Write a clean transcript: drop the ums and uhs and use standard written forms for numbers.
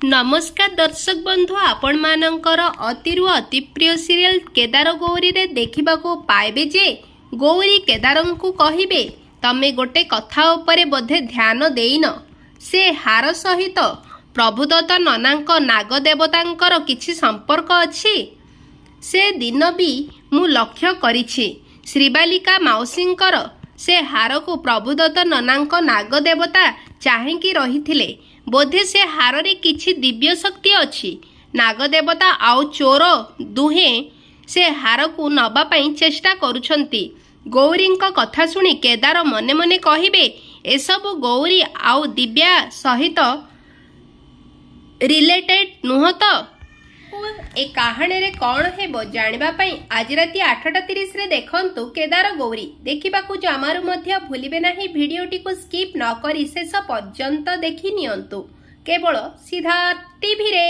नमस्कार दर्शक बंधु आपण मानकर अतिरु अति प्रिय सीरियल केदार गौरी रे देखा पाइबे जे गौरी केदार को कहिबे तमे गोटे कथा उपरे बोधे ध्यान देइन से हार सहित प्रभुदत्त ननांक नागदेवतांकर किछि संपर्क अछि। से दिन भी मु लक्ष्य करिछि श्रीबालिका माउसींकर से हार को प्रभुदत्त ननांक नागदेवता चाहेंकी रहिथिले। बोधे से हार रे किछि दिव्य शक्ति अछि। नागदेवता आउ चोर दुहे से हार को नबा पई चेष्टा करुछंती। गौरींक कथा सुनी केदार मने मने कहिबे एसबु गौरी आउ दिव्या सहित रिलेटेड नुह तो। ए कहानी रे कौन हेबो जानिबा पई आज राति 8:30 रे देखंतु केदार गौरी। देखिबाकू जमारू मध्य भूलिबे नाही भिडियोटी को स्किप न करी शेष पर्यंत देखि नियंतु केवल सीधा टीवी रे।